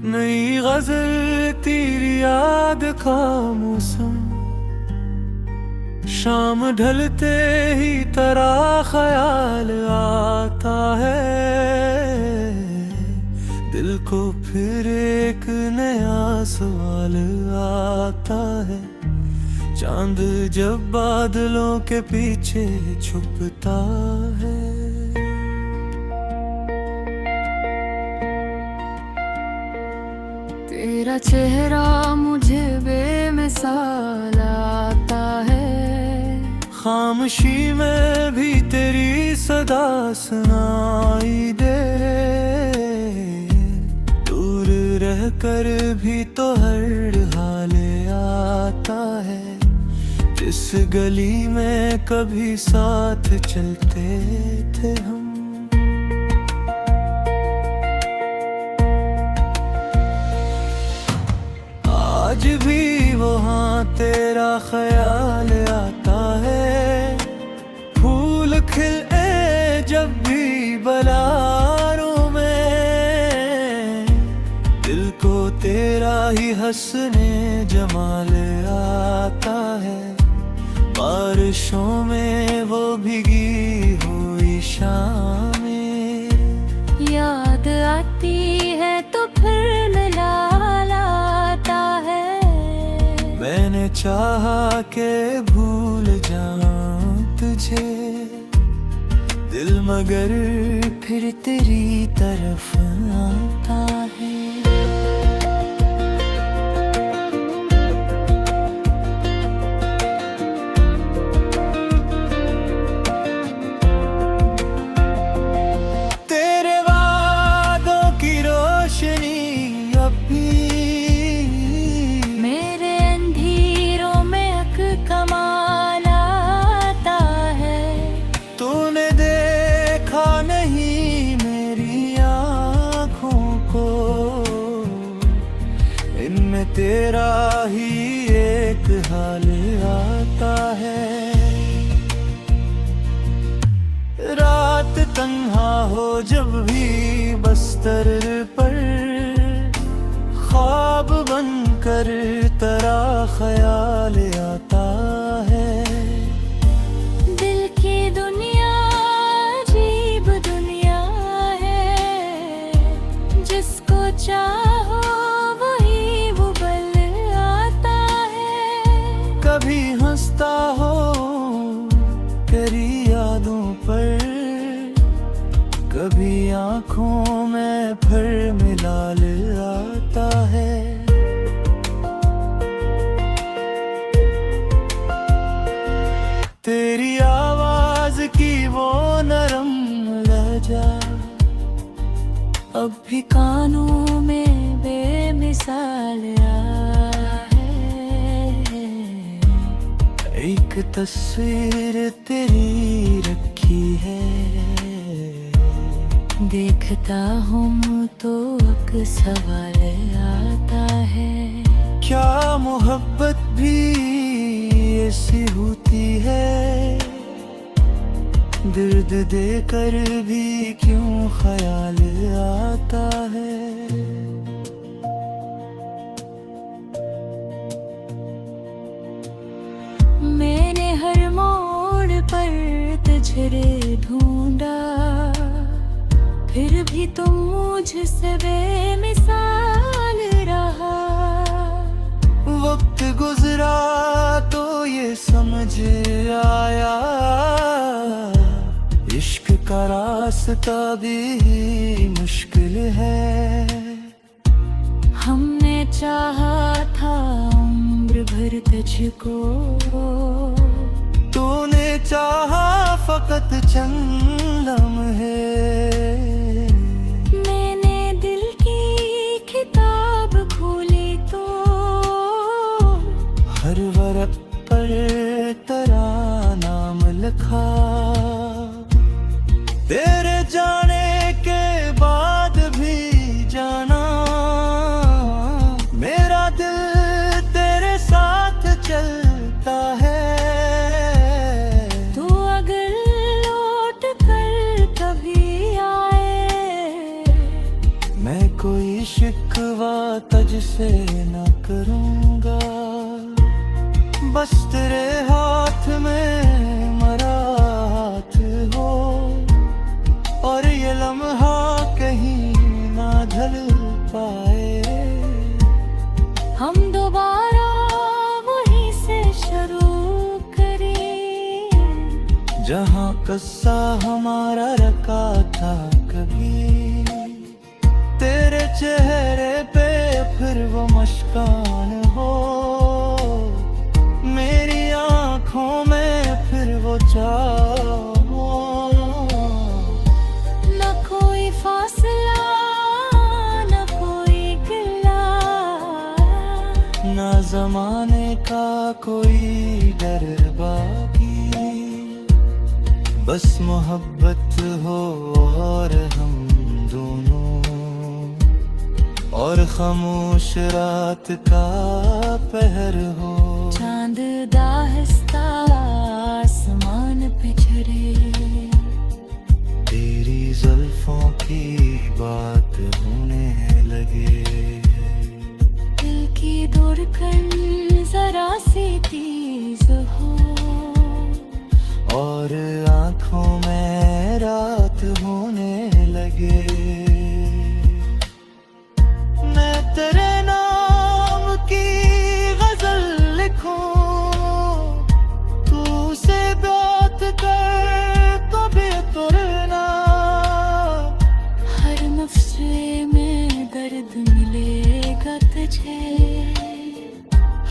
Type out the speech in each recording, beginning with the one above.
नई गजल तेरी याद का मौसम, शाम ढलते ही तेरा ख्याल आता है। दिल को फिर एक नया सवाल आता है। चांद जब बादलों के पीछे छुपता है। तेरा चेहरा मुझे बेमिसाल आता है। खामोशी में भी तेरी सदा सुनाई दे। दूर रहकर भी तो हर हाल आता है। जिस गली में कभी साथ चलते थे हम, आज भी वहाँ तेरा ख्याल आता है। फूल खिले जब भी बलारों में, दिल को तेरा ही हंसने जमाल आता है। बारिशों में वो भीगी हुई शामें याद आती है तो फिर मिलाल आता है। मैंने चाहा के भूल जाऊं तुझे, दिल मगर फिर तेरी तरफ आता है। तेरे वादों की रोशनी अब भी मेरे अंधेरों में अक कमाल आता है। तूने देखा नहीं मेरी आँखों को, इनमें तेरा ही एक हाल आता है। रात तन्हा हो जब भी बस्तर पर, ख्वाब बनकर तेरा ख्याल आता है। दिल की दुनिया अजीब दुनिया है। जिसको चाहो वही वो बल आता है। कभी हंसता हो तेरी यादों पर, कभी आँखों में फिर मिलाल आता है। तेरी आवाज की वो नरम लहजा अब भी कानों में बेमिसाल है। एक तस्वीर तेरी रखी है। देखता हूँ तो एक सवाल आता है। क्या मोहब्बत भी ऐसी होती है? दर्द देकर भी क्यों ख्याल आता है? मैंने हर मोड़ पर तुझे ढूंढा, फिर भी तुम मुझसे बेमिसाल रहा। वक्त गुजरा तो ये समझ आया, इश्क का रास्ता भी मुश्किल है। हमने चाहा था उम्र भर तुझको, तूने चाहा फकत चंद लम्हे। मैंने दिल की किताब खोली तो हर वर्क पर तेरा नाम लिखा। तेरे जाने के बाद भी जाना, मेरा दिल तेरे साथ चलता है। तू अगर लौट कर कभी आए, मैं कोई शिकवा तुझसे न करूँगा, बस तेरे हाथ में मरा हाथ हो, और ये लम्हा कहीं ना ढल पाए। हम दोबारा वहीं से शुरू करें, जहाँ कस्सा हमारा रखा था कभी। तेरे चेहरे पे फिर वो मुस्कान हो, मेरी आँखों में फिर वो चाह हो। न कोई फासला न कोई गिला, ना जमाने का कोई डर बाकी, बस मोहब्बत हो और हम दोनों, और खामोश रात का पहर हो। चांद दाहिस्ता आसमान पे झरे, तेरी जुल्फों की बात होने लगे, दिल की धड़कन जरा सी तेज हो, और आँखों में रात होने लगे। मैं तेरे नाम की गजल लिखूं, तू उसे बात कर तो बेतुरना। हर नफ्से में दर्द मिलेगा तुझे,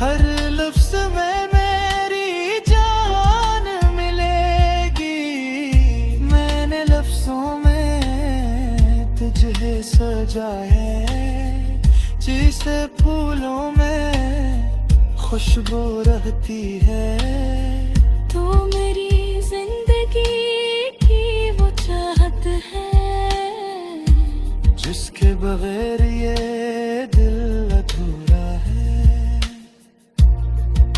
हर लफ्ज़ में मेरी जान मिलेगी। मैंने लफ्ज़ों में तुझे सजा है, जिसे फूलों में खुशबू रहती है। तू मेरी जिंदगी की वो चाहत है, जिसके बगैर ये दिल अधूरा है।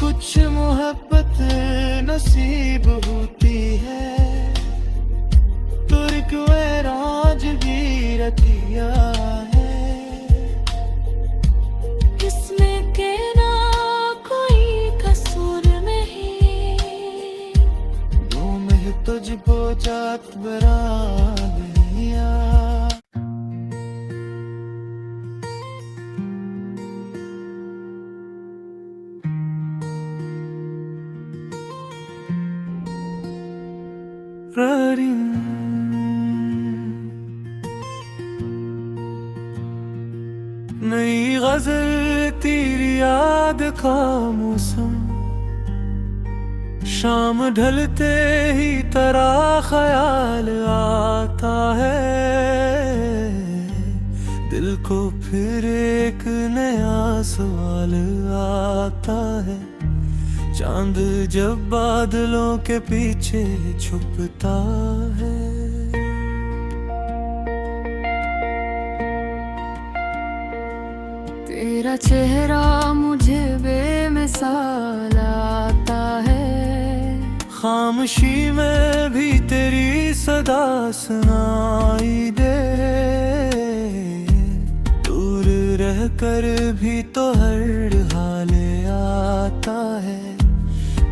कुछ मोहब्बत नसीब होती है, तुर्क वैराज भी रतिया है। इसमें के ना कोई कसूर नहीं, घूम तुझ को जात बराबरिया। नई गजल तेरी याद का मौसम, शाम ढलते ही तेरा ख्याल आता है। दिल को फिर एक नया सवाल आता है, चांद जब बादलों के पीछे छुपता है। तेरा चेहरा मुझे बेमिसाल आता है, खामोशी में भी तेरी सदा सुनाई दे। दूर रह कर भी तो हर हाल आता है,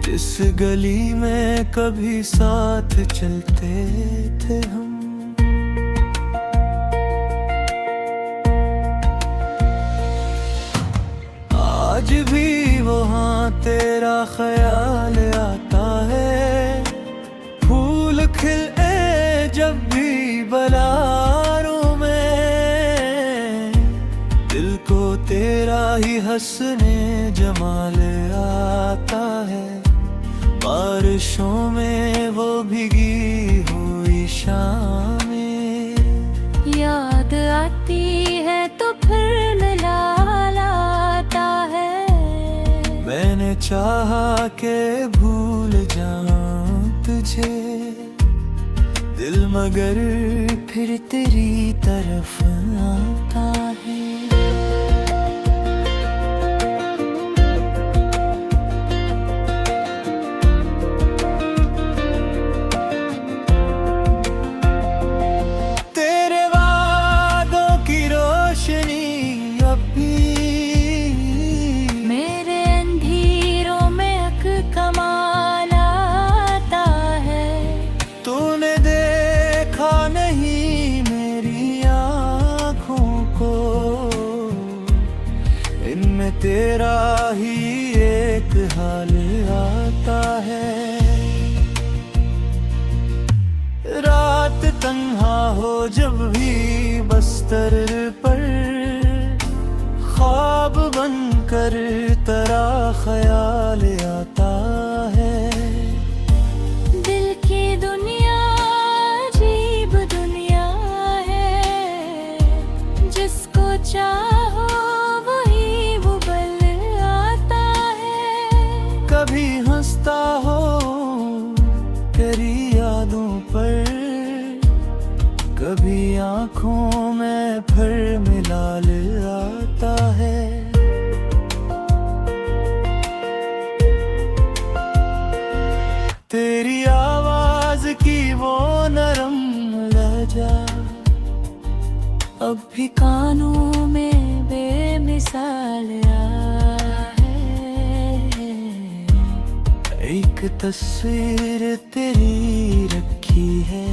जिस गली में कभी साथ चलते थे हम। आज भी वहाँ तेरा ख्याल आता है, फूल खिले जब भी बलारों में। दिल को तेरा ही हंसने जमाल आता है, बारिशों में वो भीगी हुई शामें। याद आती है तो फिर मिलाल आता है। मैंने चाहा के भूल जाऊं तुझे, दिल मगर फिर तेरी तरफ आता है। तेरे वादों की रोशनी अब भी तेरा ही एक हाल आता है। रात तन्हा हो जब भी बस्तर पर, ख्वाब बनकर तेरा ख्याल आता है। दिल की दुनिया अजीब दुनिया है, जिसको चाहो वही वो बल आता है। कभी हंसता हो तेरी यादों पर, कभी आँखों में फिर मिलाल आता है। तेरी आवाज की वो नरम लहजा अब भी कानों में बेमिसाल है। एक तस्वीर तेरी रखी है,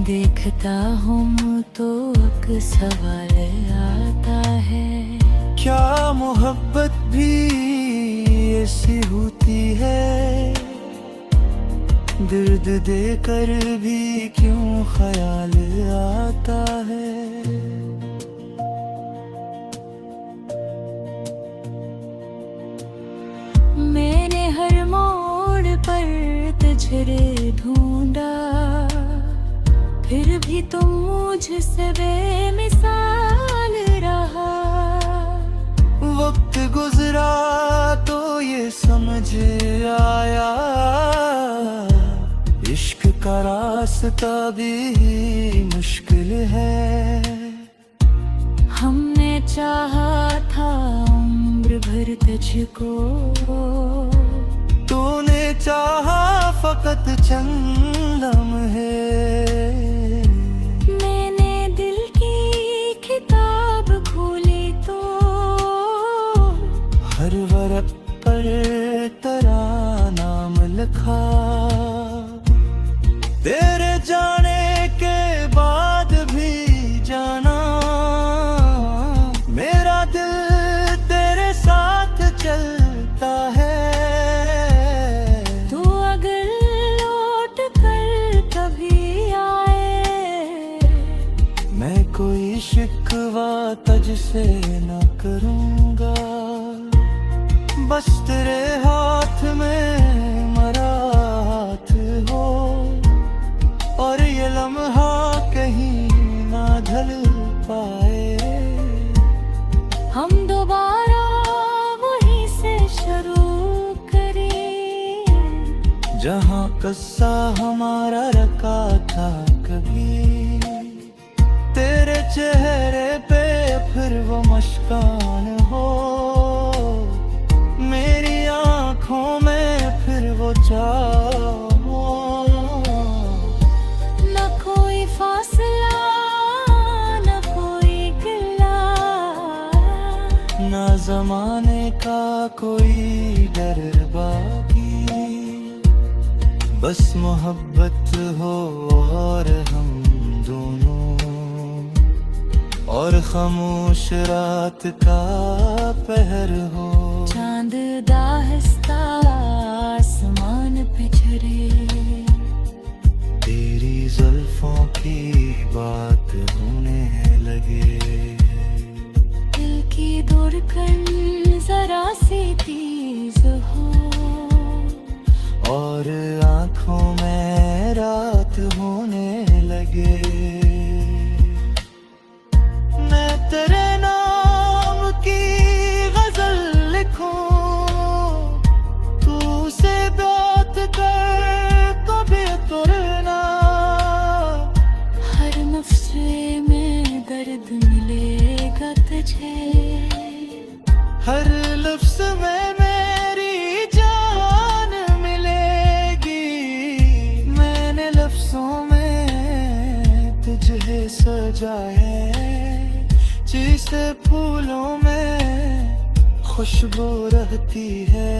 देखता हूँ तो एक सवाल आता है। क्या मोहब्बत भी ऐसी होती है? दर्द देकर भी क्यों ख्याल आता है? मैंने हर मोड़ पर तुझे ढूंढा, फिर भी तुम मुझसे बेमिसाल रहा। वक्त गुजरा तो ये समझ आया, इश्क का रास्ता भी मुश्किल है। हमने चाहा था उम्र भर तुझको, तूने चाहा फकत चंद लम्हे। मैंने दिल की किताब खोली तो हर वरक पर तेरा नाम लिखा। तेरे जाने के बाद भी जाना, मेरा दिल तेरे साथ चलता है। तू अगर लौट कर कभी आए, मैं कोई शिकवा तुझसे न करूँगा, बस तेरे हाथ में मेरा हाथ हो, और ये लम्हा कहीं ना ढल पाए। हम दोबारा वहीं से शुरू करें, जहाँ कस्सा हमारा रखा था कभी। तेरे चेहरे पे फिर वो मुस्कान हो, मेरी आँखों में फिर वो चाह हो। न कोई फासला न कोई गिला, ना जमाने का कोई डर बाकी, बस मोहब्बत हो और हम दोनों, और खामोश रात का पहर हो। चांद दाहिस्ता आसमान पे झरे, तेरी जुल्फों की बात होने लगे। दिल की धड़कन जरा सी तेज हो, और आँखों में रात होने लगे। मैं तेरे नाम की गजल लिखूं, तू उसे बात कर कभी तुरना। हर नफ्से में दर्द मिलेगा तुझे, हर लफ्ज में मेरी जान मिलेगी। मैंने लफ्जों में तुझे सजाए, जिसे फूलों में खुशबू रहती है।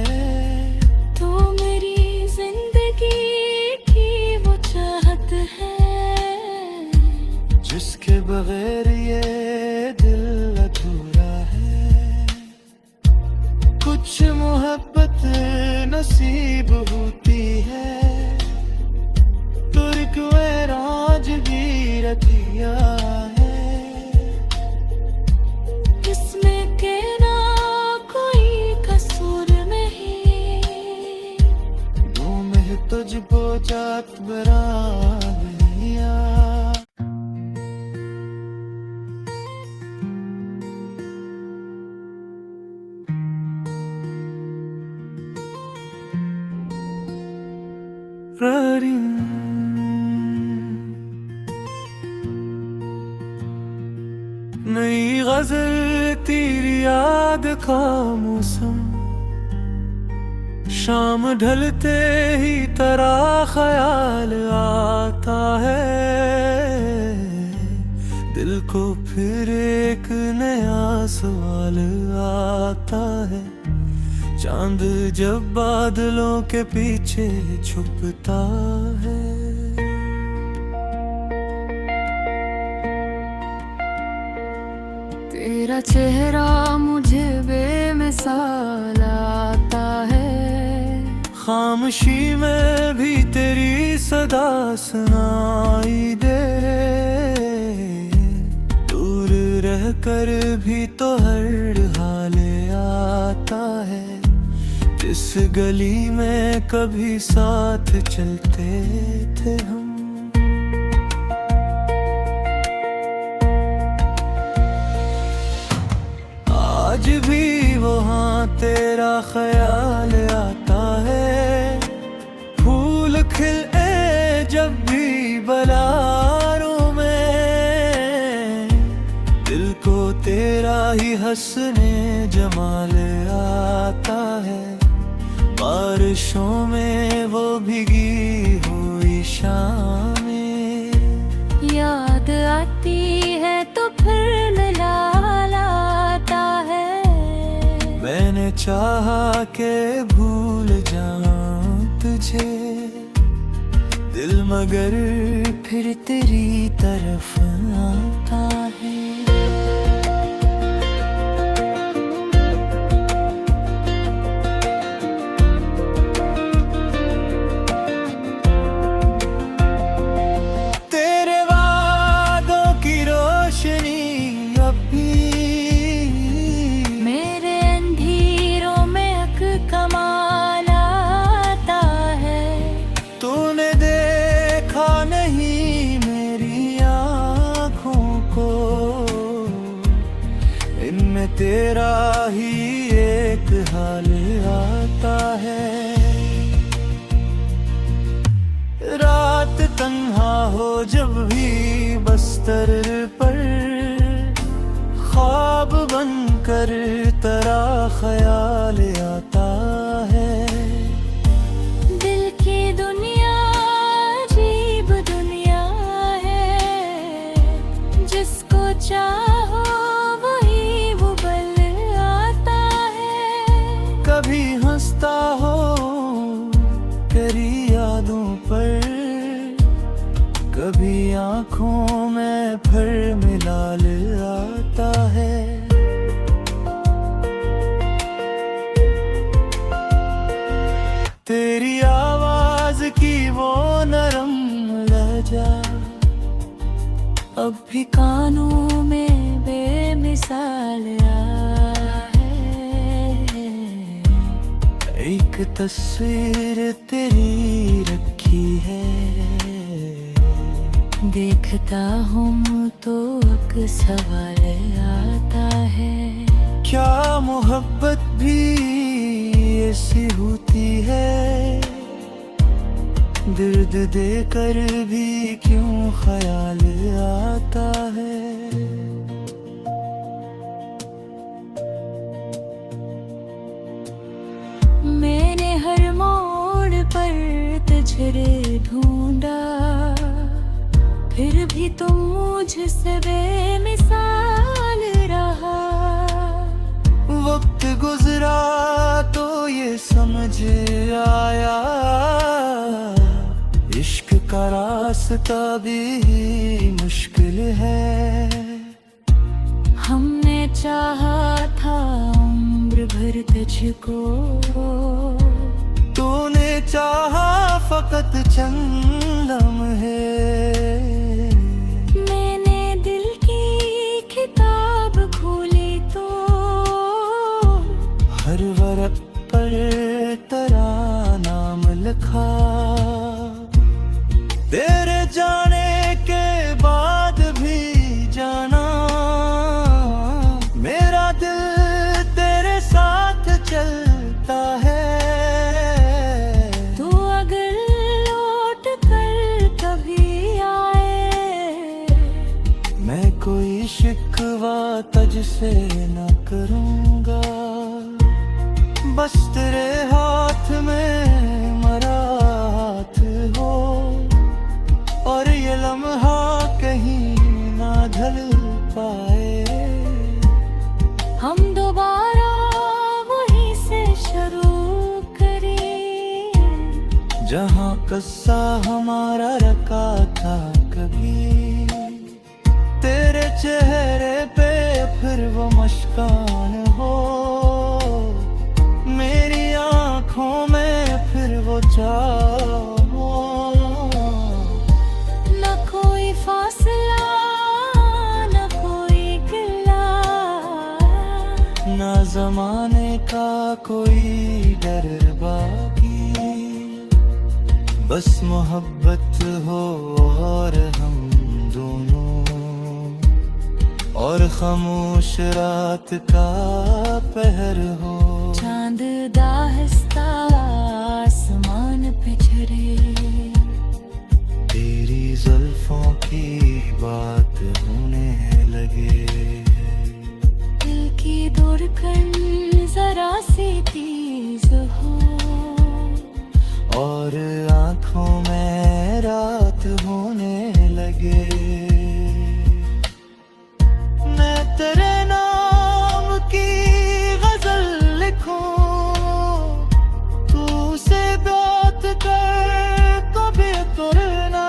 तू मेरी जिंदगी की वो चाहत है, जिसके बगैर ये दिल अधूरा है। नसीब होती है, तुर्क वे राजगी रखिया है, इसमें के ना कोई कसूर नहीं, दो में तुझको जात बराबरिया। नई गजल तेरी याद का मौसम, शाम ढलते ही तेरा ख्याल आता है, दिल को फिर एक नया सवाल आता है, चांद जब बादलों के पीछे छुपता है। तेरा चेहरा मुझे बेमिसाल आता है, खामोशी में भी तेरी सदा सुनाई दे, दूर रह कर भी तो हर हाल आता है, इस गली में कभी साथ चलते थे हम। आज भी वहाँ तेरा ख्याल आता है, फूल खिले जब भी बलारों में, दिल को तेरा ही हंसने जमाल आता है, बारिशों में वो भीगी हुई शामें, याद आती है तो फिर मिलाल आता है, मैंने चाहा के भूल जाऊं तुझे, दिल मगर फिर तेरी तरफ आता है। तेरा ही एक हाल आता है, रात तन्हा हो जब भी बस्तर पर, ख्वाब बनकर तेरा ख्याल आता है, दिल की दुनिया अजीब दुनिया है, जिसको चाहो कभी हंसता हो तेरी यादों पर, कभी आँखों में फिर मिलाल आता है, तेरी आवाज की वो नरम लहजा अब भी कानों में बेमिसाल एक तस्वीर तेरी रखी है, देखता हूँ तो एक सवाल आता है, क्या मोहब्बत भी ऐसी होती है, दर्द देकर भी क्यों ख्याल आता है। मैंने हर मोड़ पर तुझे ढूंढा, फिर भी तुम मुझसे बेमिसाल रहा, वक्त गुजरा तो ये समझ आया, इश्क का रास्ता भी मुश्किल है, हमने चाहा था उम्र भर तुझको, तो फकत चंद लम्हे। मैंने दिल की किताब खोली तो हर वर्क पर तेरा नाम लिखा। तेरे जाने के बाद भी जाना, मेरा दिल तेरे साथ चलता है। तू अगर लौट कर कभी आए, मैं कोई शिकवा तुझसे न करूँगा। बस तेरे हाथ में मेरा हाथ हो, और ये लम्हा कहीं ना ढल पाए। हम दोबारा वहीं से शुरू करें, जहाँ कस्सा हमारा रखा था कभी। तेरे चेहरे पे फिर वो मुस्कान हो, मेरी आँखों में फिर वो चाह हो। न कोई फासला न कोई गिला, ना जमाने का कोई डर बाकी। बस मोहब्बत हो और हम दोनों, और खामोश रात का पहर हो। चांद दाहिस्ता आसमान पे झरे, तेरी जुल्फों की बात होने लगे। दिल की धड़कन जरा सी तेज हो, और आँखों में रात होने लगे। मैं तेरे नाम की गजल लिखूं, तू से बात कर कभी करना।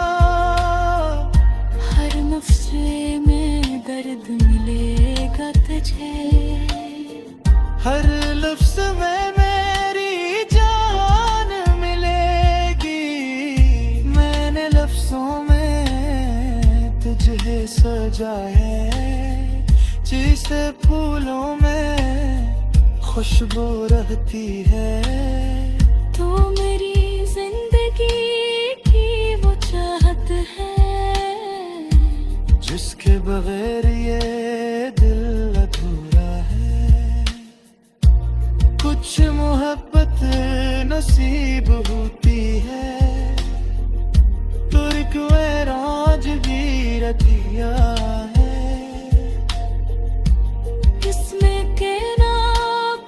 हर नफ्से में दर्द मिलेगा तुझे, हर लफ्ज़ में मेरी जान मिलेगी। मैंने लफ्ज़ों में तुझे सजा है, जिसे फूलों में खुशबू रहती है। तू मेरी जिंदगी की वो चाहत है, जिसके बगैर ये दिल अधूरा है। कुछ मोहब्बत नसीब होती है, तो एक वैराज भी रतिया है। इसमें कहना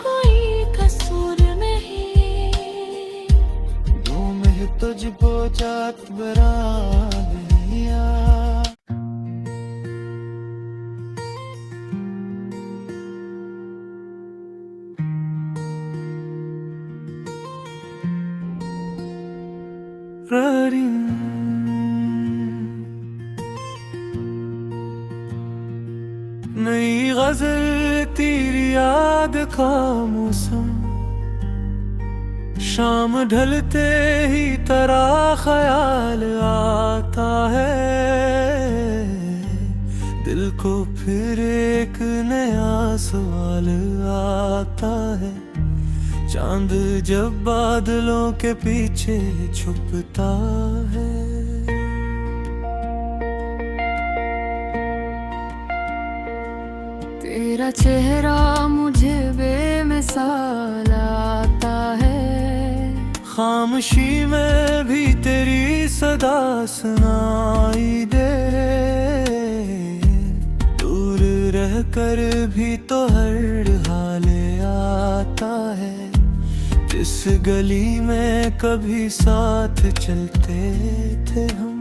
कोई कसूर नहीं, दो में तुझको जात बरानिया। नई गजल तेरी याद का मौसम, शाम ढलते ही तेरा ख्याल आता है। दिल को फिर एक नया सवाल आता है, चांद जब बादलों के पीछे छुपता है। तेरा चेहरा मुझे बेमिसाल आता है। खामोशी में भी तेरी सदा सुनाई दे। दूर रह कर भी तो हर हाल आता है, जिस गली में कभी साथ चलते थे हम।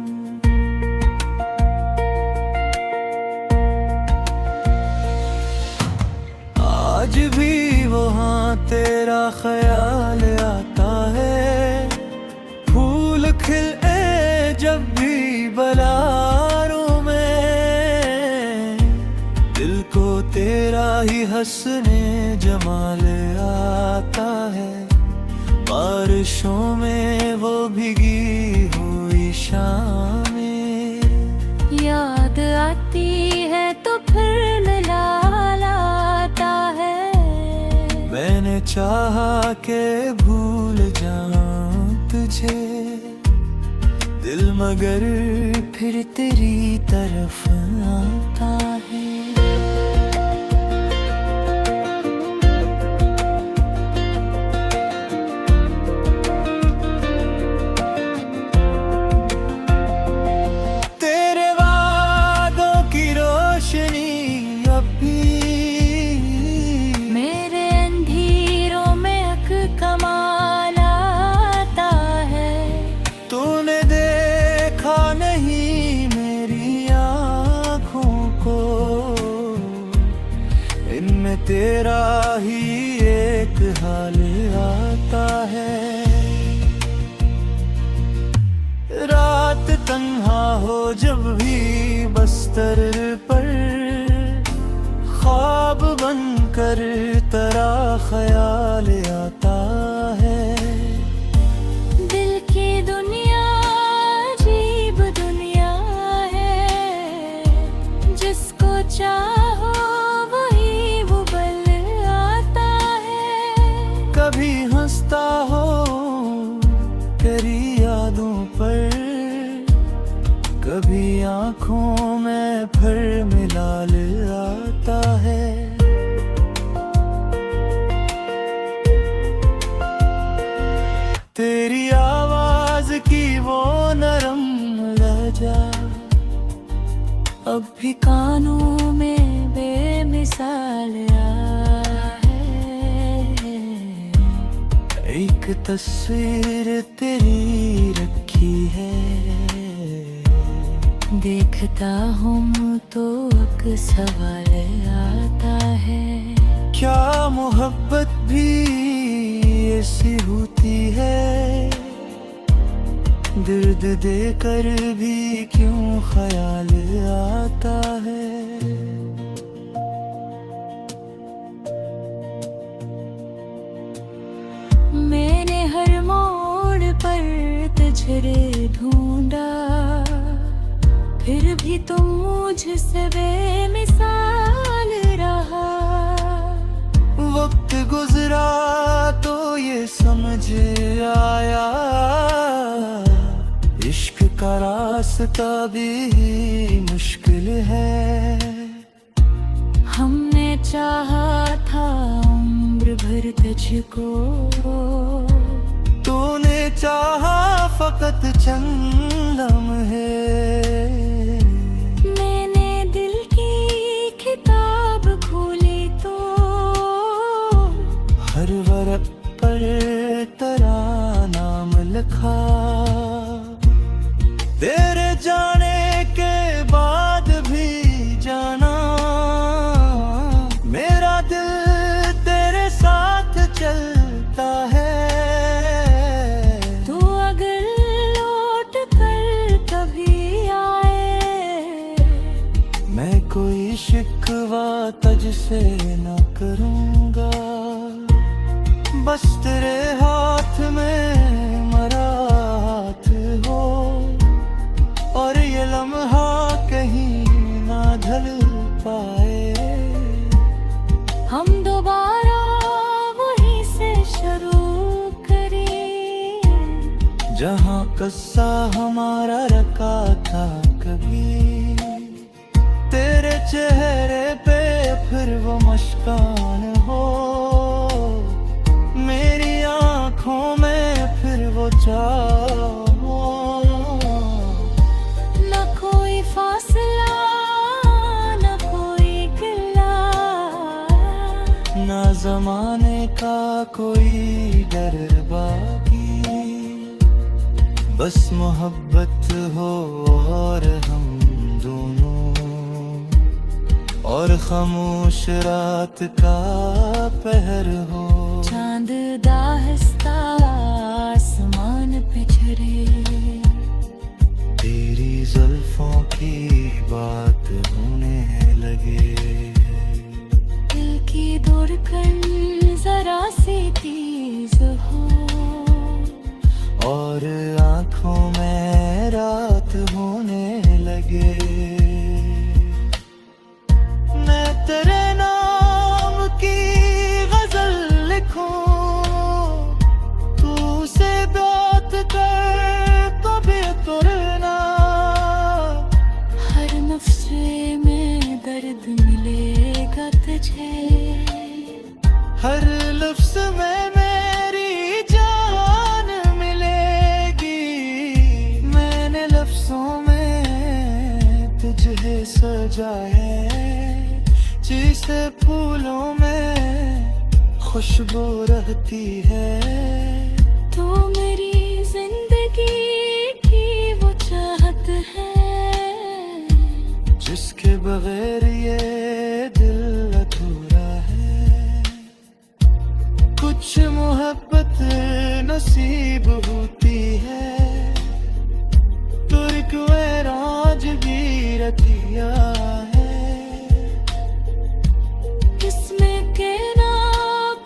आज भी वहाँ तेरा ख्याल आता है। फूल खिले जब भी बलारों में, दिल को तेरा ही हंसने जमाल आता है। बारिशों में वो भीगी हुई शामें याद आती है तो फिर मिला लाता है। मैंने चाहा के भूल जाऊं तुझे दिल, मगर फिर तेरी तरफ आता है। तेरे वादों की रोशनी अब भी मेरे अंधेरों में अक कमाल आता है। तूने देखा नहीं मेरी आँखों को, इनमें तेरा ही एक हाल आता है। रात तन्हा हो जब भी बस्तर पर, ख्वाब बनकर तेरा ख्याल आता है। दिल की दुनिया अजीब दुनिया है, जिसको चाहो वही वो बल आता है। कभी हंसता हो तेरी यादों पर, कभी आँखों में फिर मिलाल आता है। तेरी आवाज की वो नरम लहजा अब भी कानों में बेमिसाल है। एक तस्वीर तेरी रखी है, देखता हूँ तो एक सवाल आता है। क्या मोहब्बत भी ऐसी होती है? दर्द देकर भी क्यों ख्याल आता है? मैंने हर मोड़ पर तुझे ढूंढा, फिर भी तुम मुझसे बेमिसाल रहा। वक्त गुजरा तो ये समझ आया, इश्क का रास्ता भी मुश्किल है। हमने चाहा था उम्र भर तुझको, तूने चाहा फकत चंद लम्हे। मैंने दिल की किताब खोली तो हर वर्क पर तेरा नाम लिखा। तेरे जाने के बाद भी जाना, मेरा दिल तेरे साथ चलता है। तू अगर लौट कर कभी आए, मैं कोई शिकवा तुझसे न करूँगा, बस तेरे हाथ में मेरा हाथ हो, और ये लम्हा कहीं ना ढल पाए। हम दोबारा वहीं से शुरू करें, जहाँ कस्सा हमारा रखा था कभी। तेरे चेहरे पे फिर वो मुस्कान हो, मेरी आँखों में फिर वो चाह हो। न कोई फासला न कोई गिला, ना जमाने का कोई डर बाकी, बस मोहब्बत हो और हम दोनों, और खामोश रात का पहर हो। चांद दाहस्ता आसमान पे झरे, तेरी जुल्फों की बात होने लगे। दिल की धड़कन जरा सी तेज हो, शायद मिलेगा तुझे। हर लफ्ज में मेरी जान मिलेगी, मैंने लफ्जों में तुझे सजा है, जिसे फूलों में खुशबू रहती है। तो मेरी जिंदगी की वो चाहत है, जिसके बगैर ये दिल अधूरा है। कुछ मोहब्बत नसीब होती है, तो एक वैराज भी रतिया है। इसमें के ना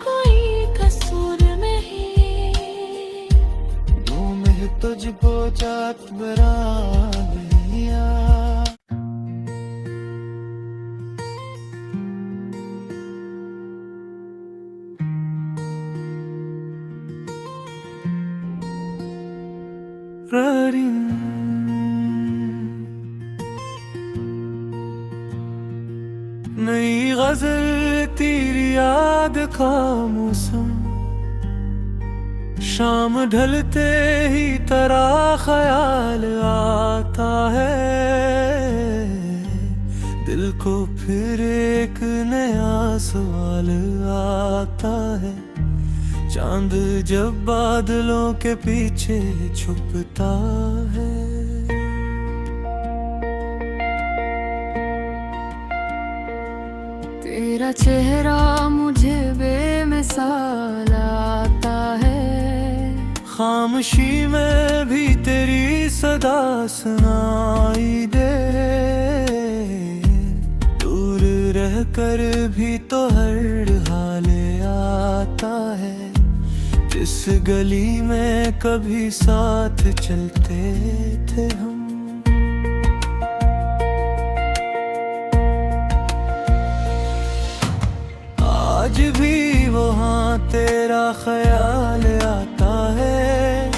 कोई कसूर नहीं, मुँह में तुझको जात बराबिया। नई गजल तेरी याद का मौसम, शाम ढलते ही तेरा ख्याल आता है। दिल को फिर एक नया सवाल आता है, चांद जब बादलों के पीछे छुपता है। तेरा चेहरा मुझे बेमिसाल आता है, खामोशी में भी तेरी सदा सुनाई दे। दूर रहकर भी तो हर हाल आता है, जिस गली में कभी साथ चलते थे हम। आज भी वहाँ तेरा ख्याल आता है,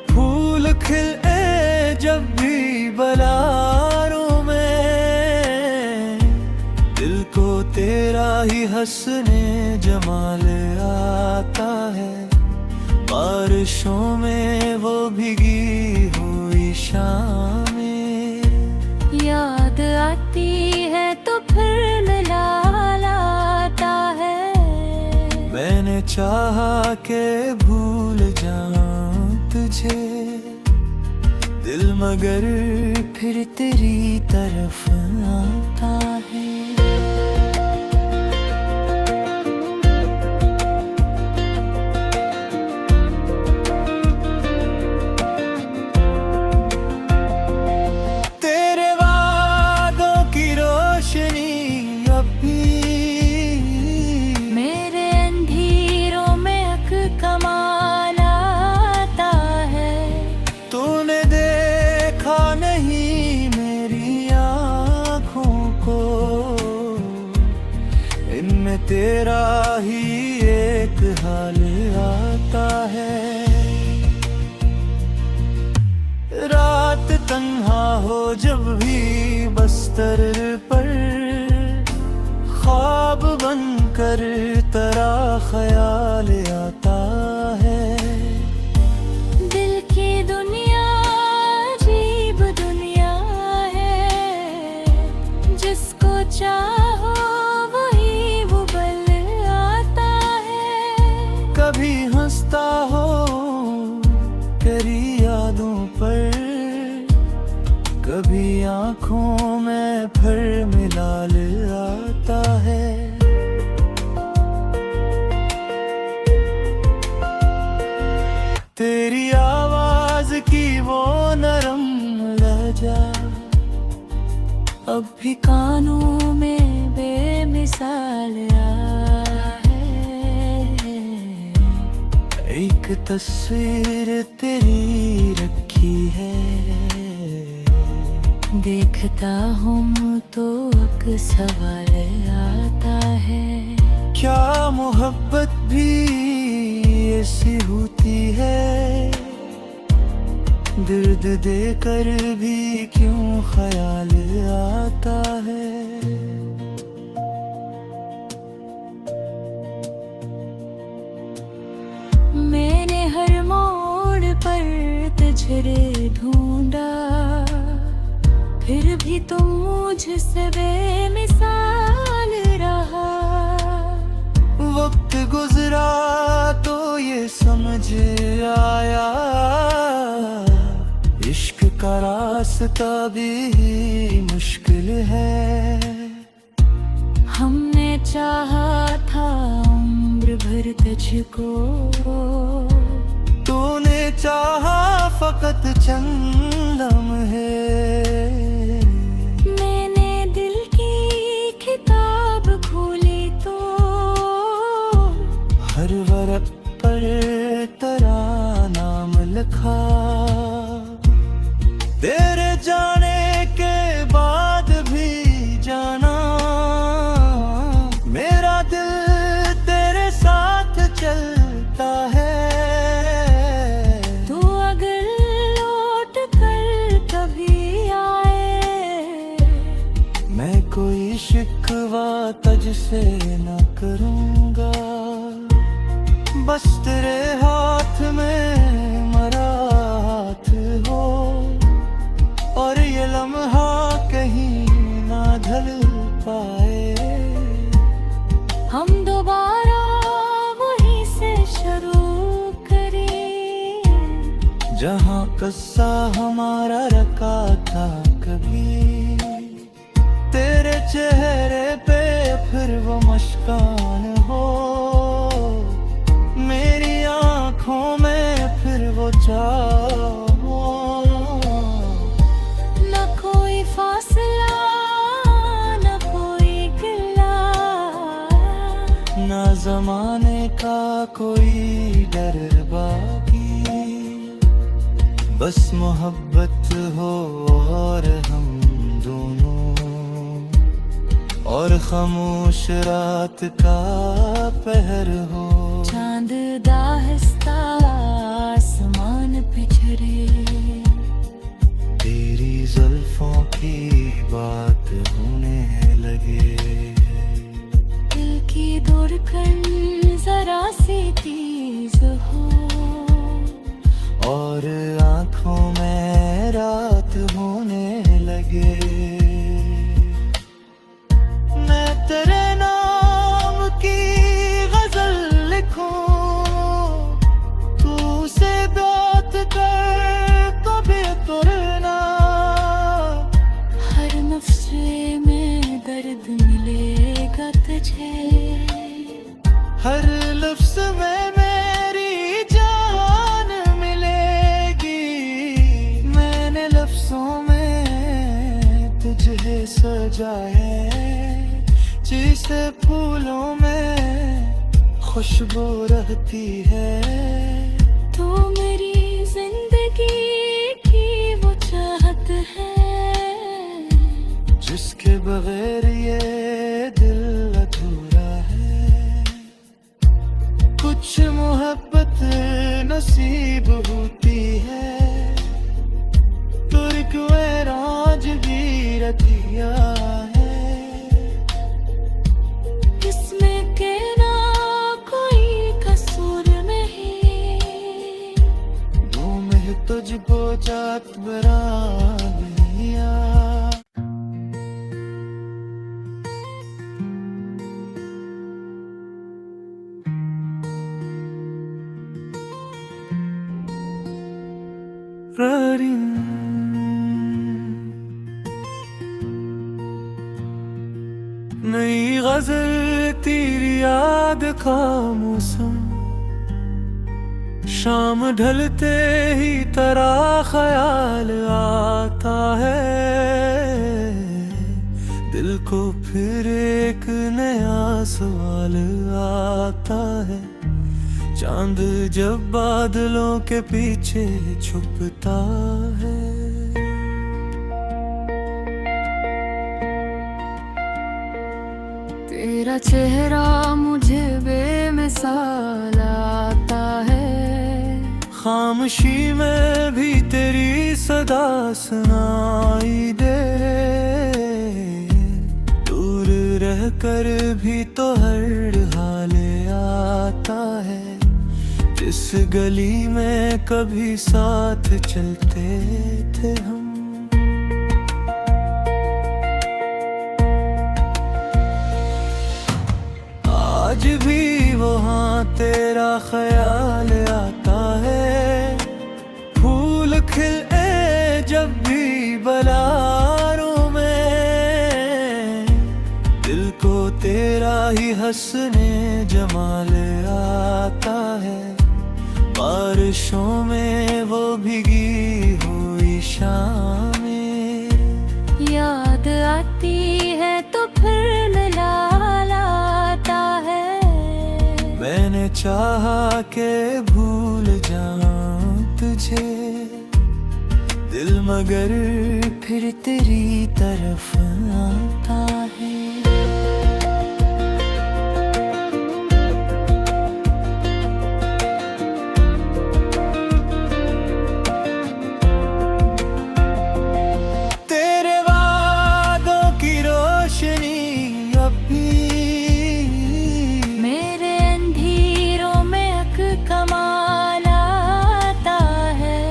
फूल खिले जब भी बलारों में। दिल को तेरा ही हंसने जमाल आता है, बारिशों में वो भीगी हुई शामें। याद आती है तो फिर मिलाल आता है। मैंने चाहा के भूल जाऊं तुझे, दिल मगर फिर तेरी तरफ आता है। तेरे वादों की रोशनी अब भी मेरे अंधेरों में अक कमाल आता है। तूने देखा नहीं मेरी आँखों को, इनमें तेरा ही एक हाल आता है। रात तन्हा हो जब भी बस्तर पर, ख्वाब बनकर तेरा ख्याल आता है। दिल की दुनिया अजीब दुनिया है, जिसको चाहो वही वो बल आता है। कभी हंसता हो तेरी यादों पर, कभी आँखों में फिर मिलाल आता है। तेरी आवाज की वो नरम लहजा अब भी कानों में बेमिसाल आया है। एक तस्वीर तेरी रखी है, देखता हूँ तो एक सवाल आता है। क्या मोहब्बत भी ऐसी होती है, दर्द देकर भी क्यों ख्याल आता है। पिछड़े ढूंढा, फिर भी तुम मुझसे बेमिसाल रहा। वक्त गुजरा तो ये समझ आया, इश्क का रास्ता भी मुश्किल है। हमने चाहा था उम्र भर तुझको, तूने चाहा फकत चंद लम्हे। मैंने दिल की किताब खोली तो हर वरक पर तेरा नाम लिखा। तेरे जाने के बाद भी जाना, मेरा दिल तेरे साथ चलता है। तू अगर लौट कर कभी आए, मैं कोई शिकवा तुझसे न करूँगा। बस तेरे हाथ में मेरा हाथ हो, और ये लम्हा कहीं ना ढल पाए। हम दोबारा वहीं से शुरू करें, जहाँ कस्सा हमारा रखा था कभी। तेरे चेहरे पे फिर वो मुस्कान हो, मेरी आँखों में फिर वो चाह हो। न कोई फासला न कोई गिला, ना जमाने का कोई डर बाकी। बस मोहब्बत हो और हम दोनों, और खामोश रात का पहर हो। चांद दाहिस्ता आसमान पिछड़े, तेरी जुल्फों की बात होने लगे। दिल की धड़कन जरा सी तेज हो, और आँखों में रात होने लगे। मैं तेरे नाम की गजल लिखूं, तू उसे बात कर कभी तुरना। हर नफ्से में दर्द मिलेगा तुझे, हर लफ्ज में मेरी जान मिलेगी। मैंने लफ्जों में तुझे सजा है, जिसे फूलों में खुशबू रहती है। तू मेरी जिंदगी की वो चाहत है, जिसके बगैर ये दिल अधूरा है। कुछ मोहब्बत नसीब होती है, तो एक वैराज भी रतिया है। इसमें के ना कोई कसूर नहीं, धूम है तुझको जात बरानिया। नई गजल तेरी याद का मौसम, शाम ढलते ही तेरा ख्याल आता है। दिल को फिर एक नया सवाल आता है, चांद जब बादलों के पीछे छुपता है। तेरा चेहरा मुझे बेमिसाल आता है। खामोशी में भी तेरी सदा सुनाई दे। दूर रह कर भी तो हर हाल आता है, जिस गली में कभी साथ चलते थे हम। आज भी वहाँ तेरा ख्याल आता है, फूल खिले जब भी बलारों में, दिल को तेरा ही हंसने जमाल आता है। बारिशों में वो भीगी हुई शामें याद आती है तो फिर मिलाल आता है। मैंने चाहा के भूल जाऊं तुझे दिल, मगर फिर तेरी तरफ आता है। तेरे वादों की रोशनी अब भी मेरे अंधेरों में अक कमाल आता है।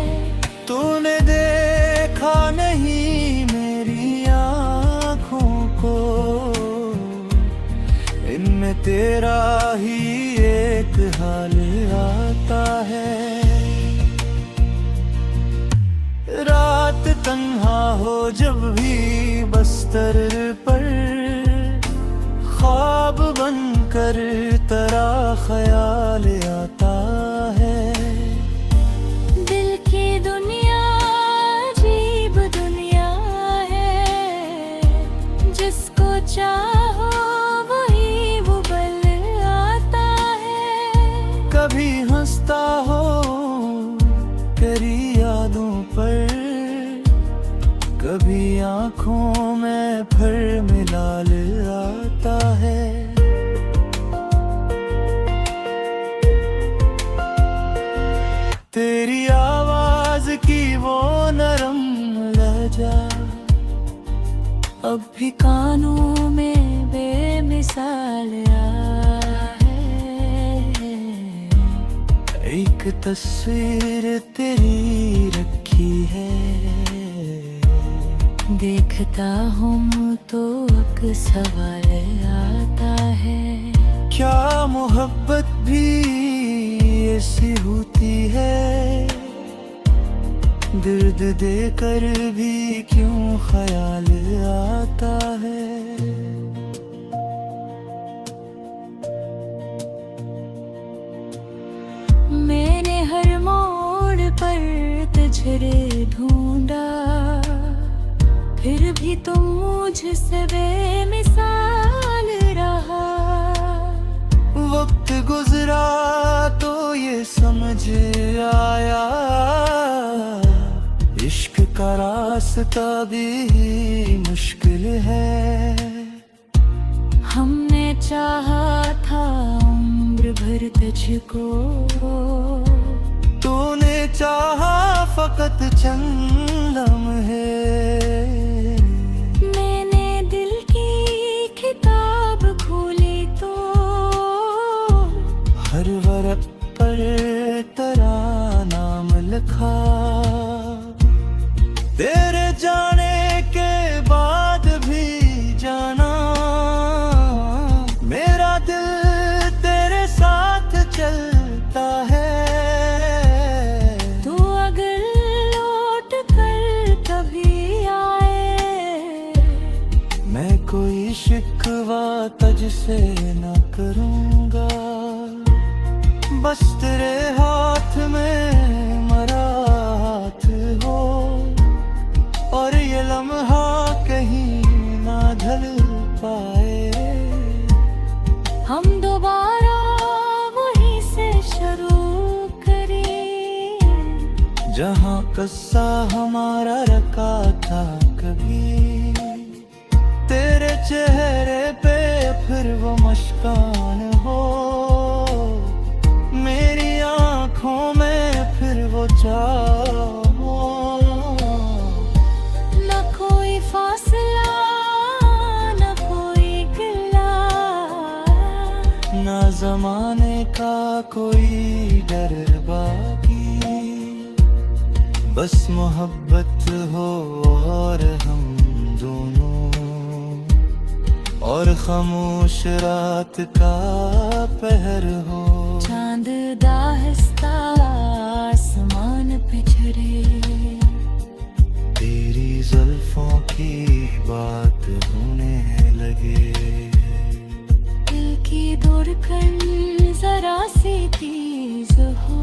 तूने देखा नहीं मेरी आँखों को, इनमें तेरा ही एक हाल आता है। रात तन्हा हो जब भी बस्तर पर, ख्वाब बनकर तेरा ख्याल आता है। दिल की दुनिया अजीब दुनिया है, जिसको चाहो वही वो बल आता है। कभी हंसता हो तेरी यादों पर, कभी आँखों में फिर मिलाल आता है। तेरी आवाज की वो नरम लहजा अब भी कानों में बेमिसाल है। एक तस्वीर तेरी रखी है, देखता हूँ तो एक सवाल आता है। क्या मोहब्बत भी ऐसी होती है, दर्द देकर भी क्यों ख्याल आता है। मैंने हर मोड़ पर तुझे ढूंढा, फिर भी तुम मुझसे बेमिसाल रहा। वक्त गुजरा तो ये समझ आया, इश्क का रास्ता भी मुश्किल है। हमने चाहा था उम्र भर तुझको, तूने चाहा फकत चंद लम्हे। मैंने दिल की किताब खोली तो हर वर्क पर तेरा नाम लिखा। तेरे जाने के बाद भी जाना, मेरा दिल तेरे साथ चलता है। तू अगर लौट कर कभी आए, मैं कोई शिकवा तुझसे न करूँगा, बस तेरे हाथ में मेरा हाथ हो, और ये लम्हा कहीं ना ढल पाए। हम दोबारा वहीं से शुरू करें, जहाँ कस्सा हमारा रखा था कभी। तेरे चेहरे पे फिर वो मुस्कान हो, मेरी आँखों में फिर वो चाह हो। न कोई फासला न कोई गिला, ना जमाने का कोई डर बाकी, बस मोहब्बत हो और हम दोनों, और खामोश रात का पहर हो। चांद दाहिस्ता आसमान पे झरे, तेरी जुल्फों की बात होने लगे, दिल की धड़कन जरा सी तेज हो,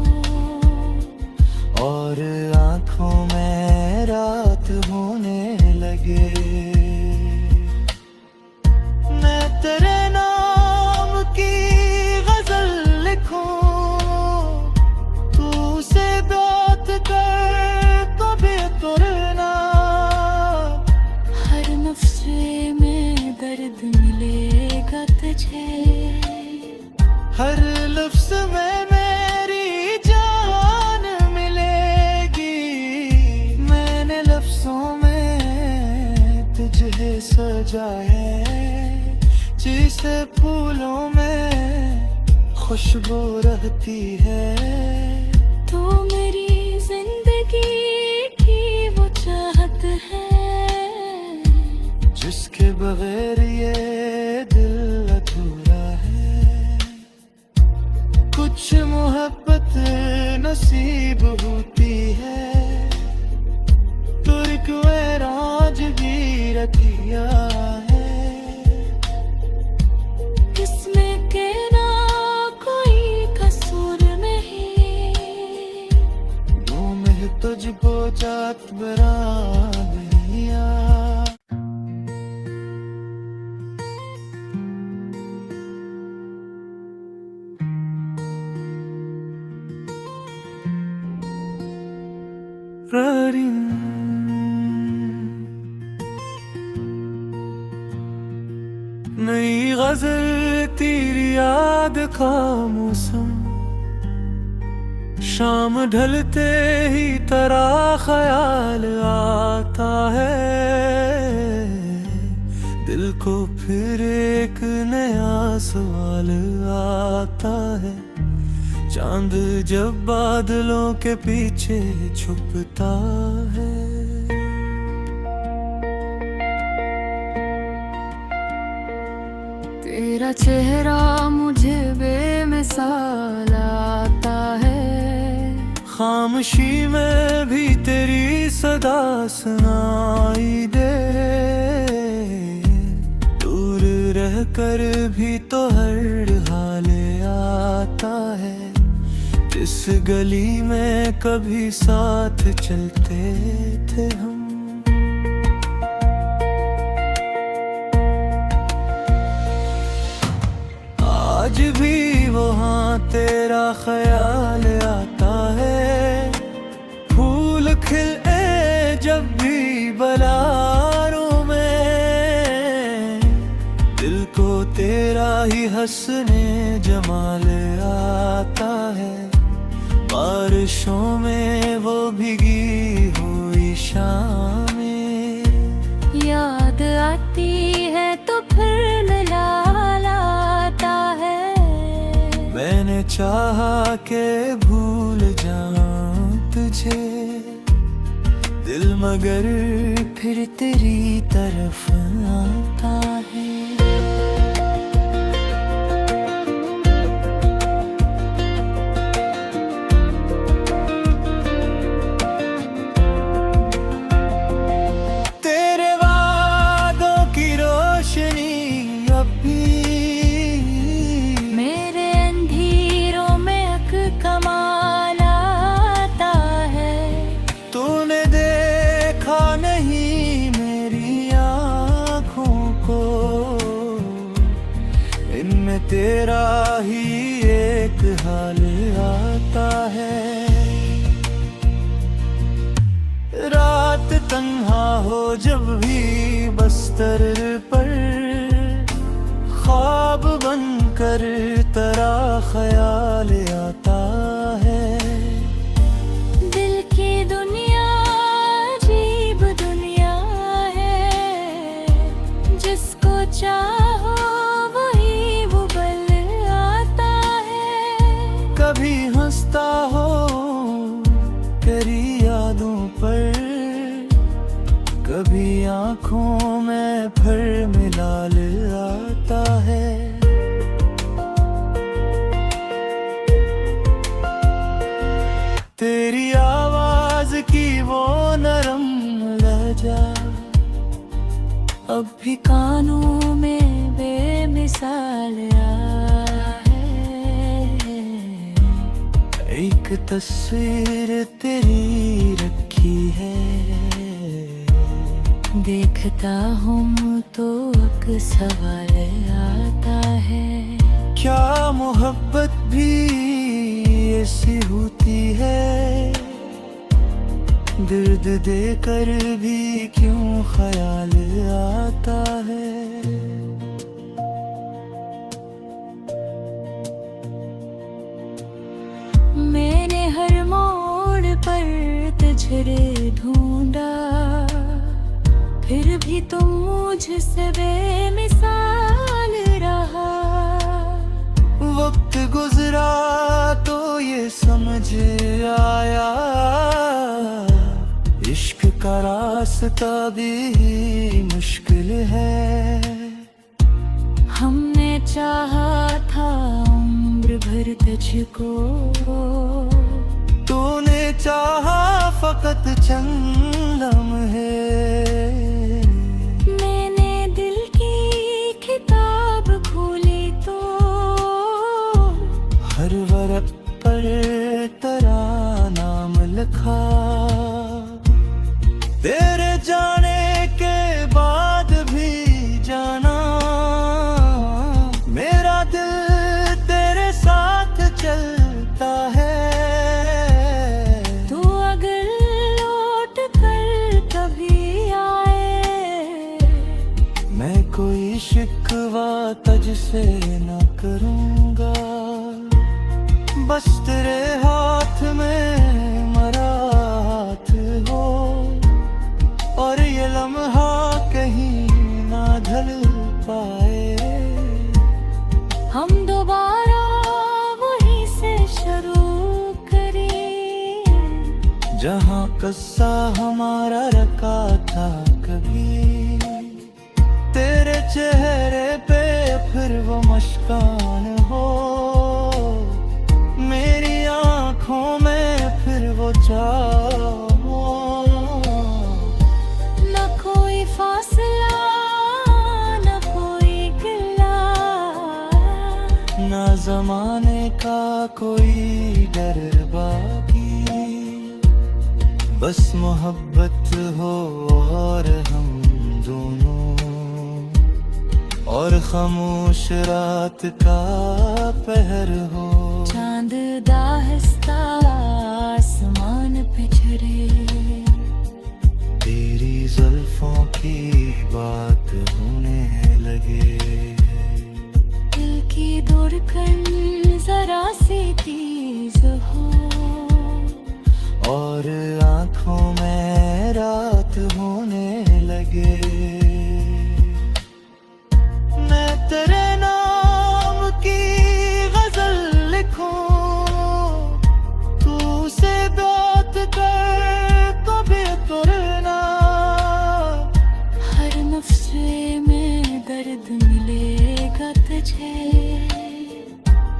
और आँखों में रात होने लगे। मैं तेरे नाम की गजल लिखूं, तू उसे बात कर कभी तुरना, हर नफ्से में दर्द मिलेगा तुझे, हर लफ्ज़ में मेरी जान मिलेगी। मैंने लफ्ज़ों में तुझे सजा है, जिसे फूलों में खुशबू रहती है। तू मेरी जिंदगी की वो चाहत है, जिसके बगैर ये दिल अधूरा है। कुछ मोहब्बत नसीब होती है, तुर्क में राज भी रखिया है। इसमें के ना कोई कसूर नहीं, यूं में तुझको जात बराबरिया। नई गजल तेरी याद का मौसम, शाम ढलते ही तेरा ख्याल आता है। दिल को फिर एक नया सवाल आता है, चांद जब बादलों के पीछे छुपता है। तेरा चेहरा मुझे बेमिसाल आता है, खामोशी में भी तेरी सदा सुनाई दे। दूर रह कर भी तो हर हाल आता है, इस गली में कभी साथ चलते थे हम। आज भी वहाँ तेरा ख्याल आता है, फूल खिले जब भी बलारों में, दिल को तेरा ही हंसने जमाल आता है। बारिशों में वो भीगी हुई शामें, याद आती है तो फिर मिलाल आता है। मैंने चाहा के भूल जाऊं तुझे, दिल मगर फिर तेरी तरफ आता है। तेरे वादों की रोशनी अब भी मेरे अंधेरों में अक कमाल आता है। तूने देखा नहीं मेरी आँखों को, इनमें तेरा ही एक हाल आता है। रात तन्हा हो जब भी बस्तर पर, ख्वाब बनकर तेरा ख्याल आता है। दिल की दुनिया अजीब दुनिया है, जिसको चाहो वही वो बल आता भी कानों में बेमिसाल आया है। एक तस्वीर तेरी रखी है, देखता हूँ तो एक सवाल आता है। क्या मोहब्बत भी ऐसी होती है? दर्द देकर भी क्यों ख्याल आता है? मैंने हर मोड़ पर तुझे ढूंढा, फिर भी तुम मुझसे बेमिसाल रहा। वक्त गुजरा तो ये समझ आया, इश्क का रास्ता भी मुश्किल है। हमने चाहा था उम्र भर तुझको, तूने चाहा फकत चंद लम्हे। मैंने दिल की किताब खोली तो हर वर्क पर तेरा नाम लिखा। तेरे जाने के बाद भी जाना, मेरा दिल तेरे साथ चलता है। तू अगर लौट कर कभी आए, मैं कोई शिकवा तुझसे न करूँगा। बस तेरे हाथ में मेरा हाथ हो, और ये लम्हा कहीं ना ढल पाए। हम दोबारा वहीं से शुरू करें, जहाँ कस्सा हमारा रखा था कभी। तेरे चेहरे पे फिर वो मुस्कान हो, मेरी आँखों में फिर वो चाह हो। न कोई फासला न कोई गिला, ना जमाने का कोई डर बाकी। बस मोहब्बत हो और हम दोनों, और खामोश रात का पहर हो। चांद दाहिस्ता आसमान पे झरे, तेरी जुल्फों की बात होने लगे। दिल की धड़कन जरा सी तेज हो, और आँखों में रात होने लगे। मैं तेरे नाम की गजल लिखूं, तू से बात कर कभी तुरना। हर नफ्से में दर्द मिलेगा तुझे,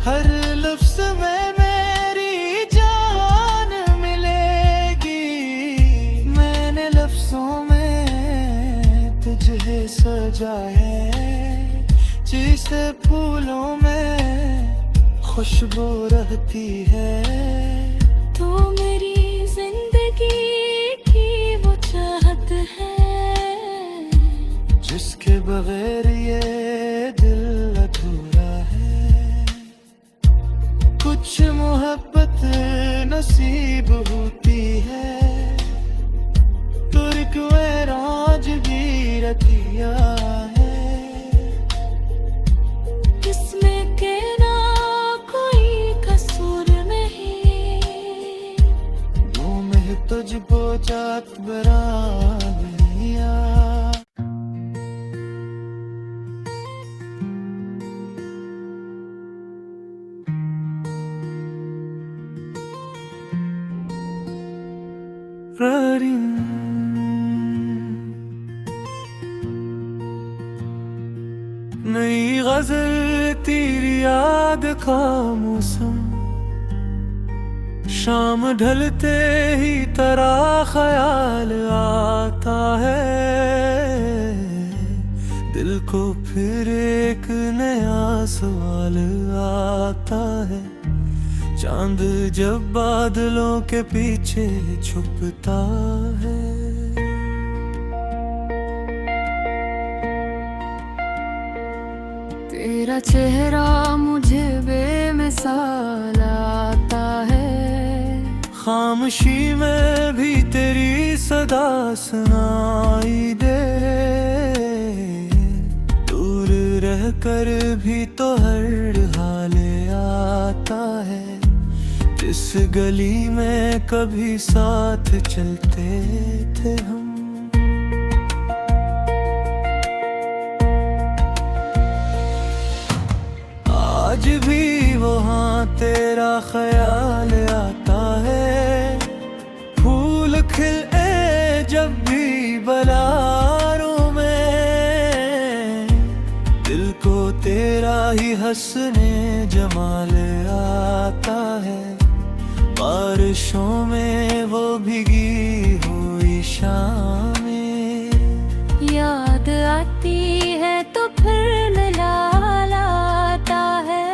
हर लफ्ज में मेरी जान मिलेगी। मैंने लफ्जों में तुझे सजा है, जिसे फूलों में खुशबू रहती है। तू मेरी जिंदगी की वो चाहत है, जिसके बगैर ये दिल अधूरा है। कुछ मोहब्बत नसीब होती है, तुर्क राज भी रतिया है। इसमें के ना कोई कसूर नहीं, मुँह में तुझको जात बराबरिया। नई गजल तेरी याद का मौसम, शाम ढलते ही तेरा ख्याल आता है। को फिर एक नया सवाल आता है। चांद जब बादलों के पीछे छुपता है। तेरा चेहरा मुझे बेमिसाल आता है। खामोशी में भी तेरी सदा सुनाई दे। दूर रह कर भी तो हर हाल आता है। जिस गली में कभी साथ चलते थे हम। आज भी वहाँ तेरा ख्याल आता है। फूल खिले जब भी बलारों में। दिल को तेरा ही हंसने जमाल आता है। बारिशों में वो भीगी हुई शामें। याद आती है तो फिर मिलाल आता है।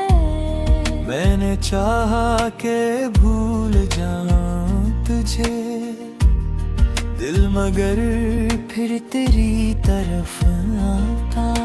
मैंने चाहा के भूल जाऊं तुझे। दिल मगर फिर तेरी तरफ आता